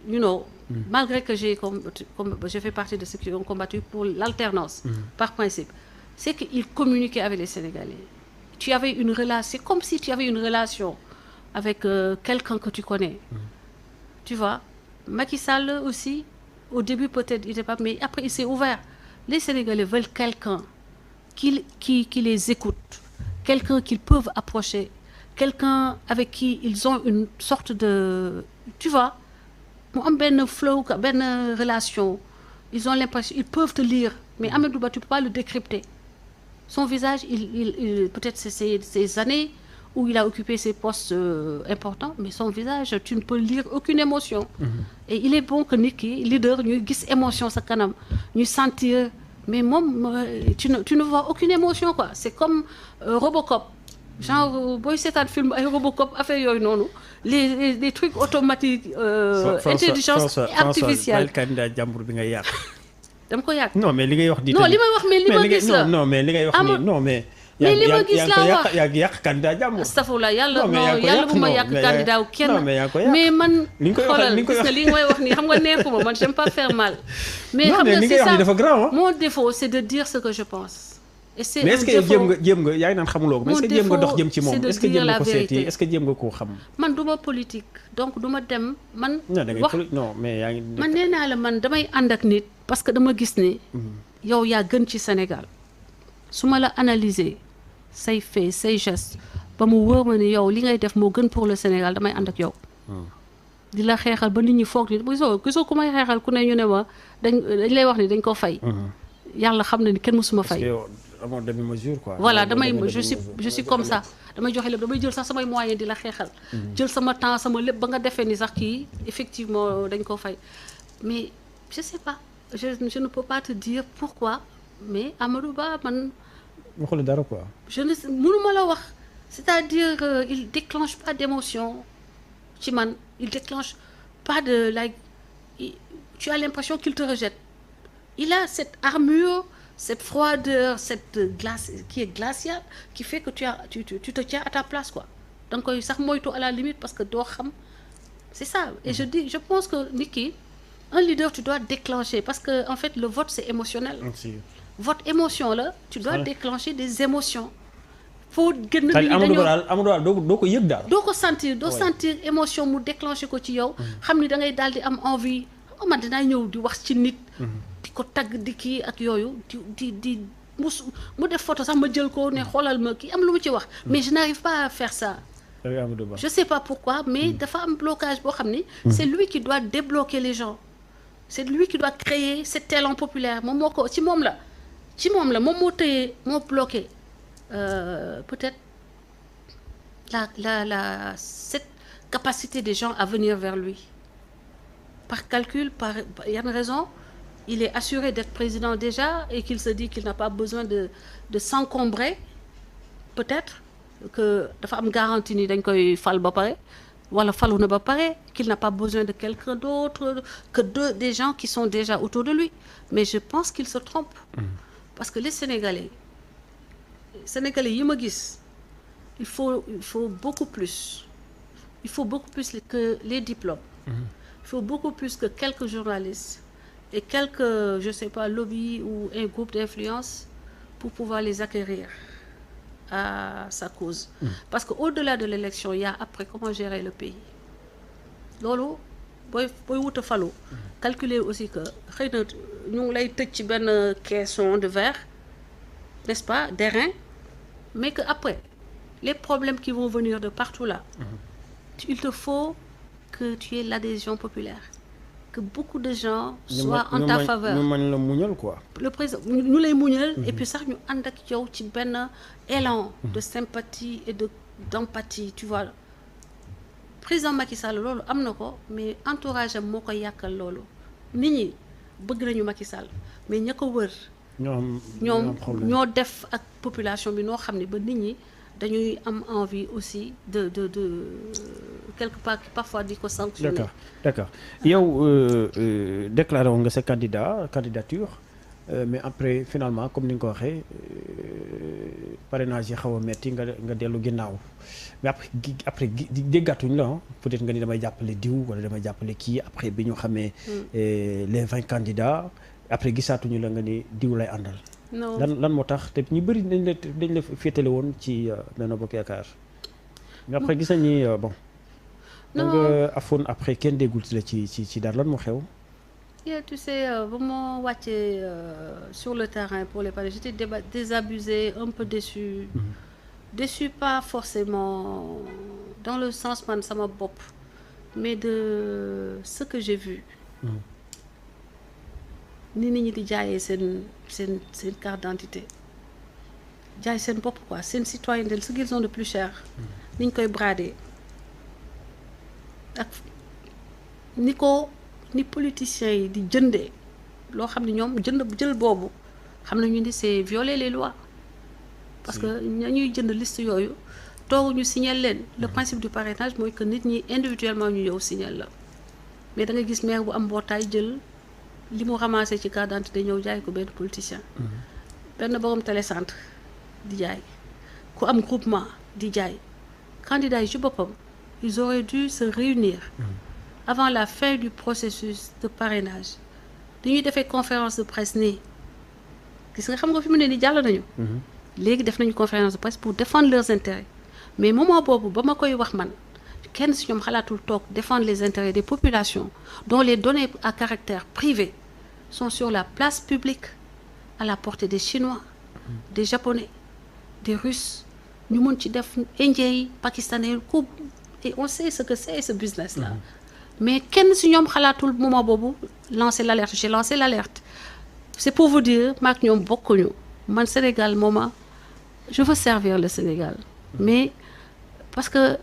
you know, malgré que je fais partie de ceux qui ont combattu pour l'alternance, par principe, c'est qu'il communiquait avec les Sénégalais. Tu avais une relation, c'est comme si tu avais une relation avec quelqu'un que tu connais. Tu vois, Macky Sall aussi, au début peut-être il n'était pas, mais après il s'est ouvert. Les Sénégalais veulent quelqu'un qui les écoute, quelqu'un qu'ils peuvent approcher, quelqu'un avec qui ils ont une sorte de, tu vois, mu am benn flow, benn relation. Ils ont l'impression, ils peuvent te lire, mais Amadou Ba, tu peux pas le décrypter. Son visage, peut-être c'est ces années où il a occupé ces postes importants, mais son visage, tu ne peux lire aucune émotion. Et il est bon que nit ki leader ñuy gis émotion sa kanam, ñuy sentir, mais moom tu ne vois aucune émotion quoi. C'est comme Robocop. Genre booy seetaan film ay Robocop affaire yooyu noonu les trucs automatiques intelligence artificielle. François candidat jàmbur bi nga yàq. dama ko yàq. Non mais li ngay wax di. non li may wax mais li ma gis la non mais li ngay wax ni non mais. mais li ma gis laa wax yaa ngi yàq candidat jàmbur. astafurlah yàlla bu ma yàq candidat wu kenn. mais man xoolal gis nga li nga may wax nii xam nga neexuma man j'aime pas faire mal. mais xam nga c'est ça mon défaut c'est de dire ce que je pense. Et c'est mais est-ce que jéem nga yaa ngi naan xamuloo ko mais est-ce que jéem nga dox jëm ci moom est-ce que jéem nga ko seeti est-ce que jéem nga koo xam. man du ma politique donc du ma dem man. wax non mais yaa ngi. man nee naa la man damay ànd ak nit parce que dama gis ni. yow yaa gën ci Sénégal su ma la analyser say fait say gestes ba mu wóor ma ni yow li ngay def moo gën pour le Sénégal damay ànd ak yow. di la xeexal ba nit ñi foog ni gisoo ku may xeexal ku ne ñu ne ma dañ lay wax ni dañ ko fay. yàlla xam na ni kenn mësuma fay. amoo demi-mesure quoi. voilà je suis comme ça damay joxe lépp damay jël sax samay moyens di la xeexal. jël sama temps sama lépp ba nga defee ni sax kii effectivement dañ ko fay mais je sais pas je ne peux pas te dire pourquoi mais Amadou Ba man. waxul dara quoi. je ne mënuma la wax c'est-à-dire il déclenche pas d'émotion ci man il déclenche pas de like tu as l'impression qu'il te rejette il a cette armure. Cette froideur, cette glace qui est glaciale, qui fait que tu te tiens à ta place quoi. Donc ça moytu à la limite parce que doo xam. C'est ça. Et je pense que nit ki un leader tu dois déclencher parce que en fait le vote c'est émotionnel. Vote émotion là, tu dois déclencher des émotions. Faut gën nit ñi dañoo Amadou doo ko yëg daal. doo ko sentir doo sentir émotion mu déclencher ko ci yow. xam ni da ngay daal di am envie. man dinaa ñëw di wax ci nit. di ko tagg di kii ak yooyu di mu def photo sax ma jël ko ne xoolal ma kii am lu mu ci wax. mais je n'arrive pas à faire ça. je sais pas pourquoi mais dafa am blocage boo xam ni. c'est lui qui doit débloquer les gens. c'est lui qui doit créer cet élan populaire moom moo ko ci moom la moom moo tëye moo bloqué peut-être cette capacité des gens à venir vers lui. Par calcul, par une raison, il est assuré d'être président déjà et qu'il se dit qu'il n'a pas besoin de s'encombrer. Peut-être que dafa am garantie ni dañ koy fal ba pare wala falu na ba pare qu'il n'a pas besoin de quelqu'un d'autre que des gens qui sont déjà autour de lui. Mais je pense qu'il se trompe. Parce que les Sénégalais yi ma gis il faut beaucoup plus. Il faut beaucoup plus que les diplômes. Il faut beaucoup plus que quelques journalistes et quelques, je sais pas, lobbies ou un groupe d'influence pour pouvoir les acquérir à sa cause. Parce qu'au-delà de l'élection, il y a après comment gérer le pays. loolu booy wut a falu calculer aussi que xëy na ñu ngi lay tëj ci benn caisson de verre n'est-ce pas d'airain mais que après les problèmes qui vont venir de partout là il te faut que tu aies l'adhésion populaire que beaucoup de gens soient en ta faveur ñu mën la muñal quoi. le président ñu lay muñal et puis sax ñu ànd ak yow ci benn élan de sympathie et d'empathie tu vois président Macky Sall loolu am na ko mais entourage am moo ko yàqal loolu nit ñi bëgg nañu Macky Sall mais ña ko wër ñoom ñoo def ak population bi noo xam ne ba nit ñi dañuy am envie aussi de quelque part parfois di ko sanctionner. D'accord yow déclaré woon nga sa candidature mais après finalement comme ni nga ko waxee parrainage yi xaw a metti nga dellu ginnaaw mais après déggatuñ la peut-être nga ni damay jàppale diw wala damay jàppale kii après bi ñu xamee les 20 candidats après gisaatuñu la nga ni diw lay àndal. non lan moo tax te ñu bëri dañ la féetale woon ci Benno Bokk Yaakaar mais après gis nañ ni bon. non nga afoon après kenn déggul la ci dara lan moo xew. tu sais ba ma wàccee sur le terrain pour les parrainages j'étais désabusée un peu déçue. Déçue pas forcément dans le sens man sama bopp mais de ce que j'ai vu. ni nit ñi di jaayee seen carte d'identité jaay seen bopp quoi seen citoyenneté ce qu'ils ont de plus cher. ni ñu koy brader ak ni politiciens yi di jëndee loo xam ne ñoom jël boobu xam nañu ni c'est violer les lois parce que ñuy jënd liste yooyu tooguñu signal leen le principe du parrainage mooy que nit ñi individuellement ñu ñëw signal la mais da nga gis maire bu am mbootaay jël li mu ramassé ci carte d'identité ñëw jaay ko benn politicien benn borom télécentre di jaay ku am groupement di jaay candidats yi ci boppam ils auraient dû se réunir avant la fin du processus de parrainage dañuy defee conférence de presse nii gis nga xam nga fi mu ne nii jàll nañu léegi def nañu conférence de presse pour défendre leurs intérêts mais moment boobu ba ma koy wax man kenn si ñoom xalaatul toog défendre les intérêts des populations dont les données à caractère privé sont sur la place publique à la portée des Chinois des Japonais des Russes ñu mën ci def Indiens yi Pakistanais yi ku et on sait ce que c'est ce business là mais kenn si ñoom xalaatul moment boobu lancer l'alerte j'ai lancé l'alerte c'est pour vous dire maak ñoom bokkuñu man Sénégal mooma je veux servir le Sénégal mais parce que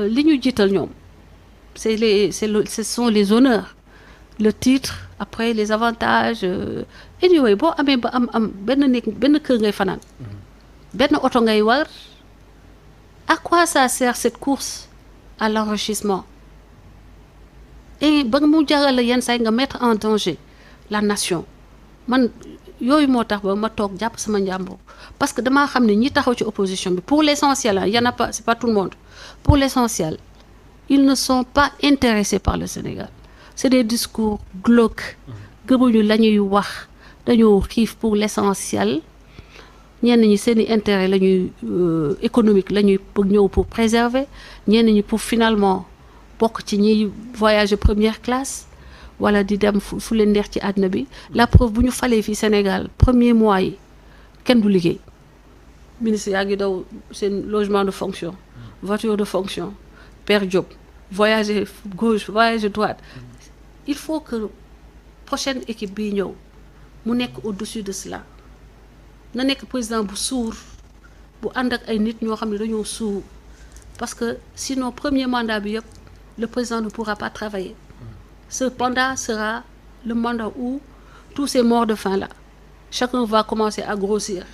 li ñu jiital ñoom ce sont les honneurs le titre après les avantages anyway boo amee ba am benn kër ngay fanaan benn oto ngay war à quoi ça sert cette course à l'enrichissement et ba mu jaral la yenn saa nga mettre en danger la nation man yooyu moo tax ba ma toog jàpp sama njàmbur parce que damaa xam ne ñi taxaw ci opposition bi pour l'essentiel y en a pas c'est pas tout le monde pour l'essentiel ils ne sont pas intéressés par le Sénégal c'est des discours glauques gëmuñu la ñuy wax dañoo xiif pour l'essentiel ñenn ñi seen i intérêt la ñuy économique la ñuy ñëw pour préserver ñenn ñi pour finalement bokk ci ñiy voyager première classe wala di dem fu leen neex ci àdduna bi la preuve bu ñu falee fii Sénégal premier mois yi kenn du liggéey ministre yaa ngi daw seen logement de fonction voiture de fonction per job voyager gauche voyager droite il faut que prochaine équipe bii ñëw mu nekk au-dessus de cela na nekk président bu suur bu ànd ak ay nit ñoo xam ne dañoo suur parce que sinon premier mandat bi yëpp le président ne pourra pas travailler ce mandat sera le mandat où tous ces morts de faim là chacun va commencer à grossir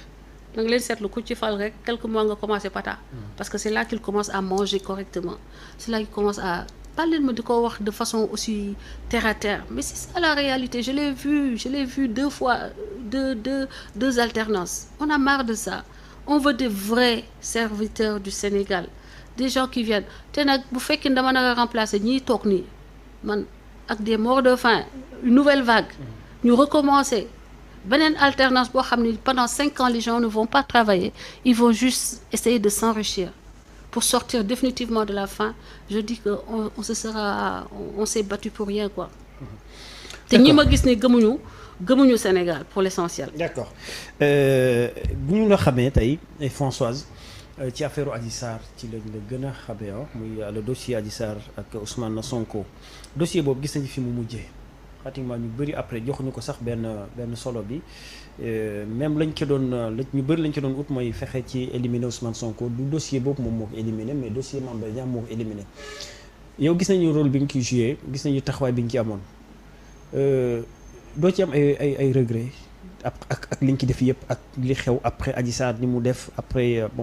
da nga leen seetlu ku ci fal rek quelques mois nga commencer pata parce que c'est là qu'il commence à manger correctement c'est là qu'il commence à pas leen ma di ko wax de façon aussi terre à terre mais c'est ça la réalité je l'ai vu deux fois deux alternances on a marre de ça on veut des vrais serviteurs du Sénégal des gens qui viennent te nag bu fekkee dama nar a remplacer ñiy toog nii man ak des morts de faim une nouvelle vague ñu recommencer beneen alternance boo xam ne pendant 5 ans les gens ne vont pas travailler ils vont juste essayer de s'enrichir pour sortir définitivement de la faim je dis que on s'est battu pour rien quoi te ñi ma gis ne gëmuñu Sénégal pour l'essentiel. D'accord bu ñu la xamee tey Françoise ci affaire Adji Sarr ci lañ la gën a xamee muy le dossier Adji Sarr ak Ousmane Sonko dossier boobu gis nañu fi mu mujjee pratiquement ñu bëri après joxuñu ko sax benn solo bi même lañ ci doon ñu bëri lañ ci doon ut mooy fexe ci éliminer Ousmane Sonko du dossier boobu moom moo ko éliminer mais dossier Mame Mbaye Niang moo ko éliminer yow gis nañu rôle bi nga ciy joué gis nañu taxawaay bi nga ci amoon doo ci am ay regret ak li nga ci def yëpp ak li xew après Adji Sarr ni mu def après bon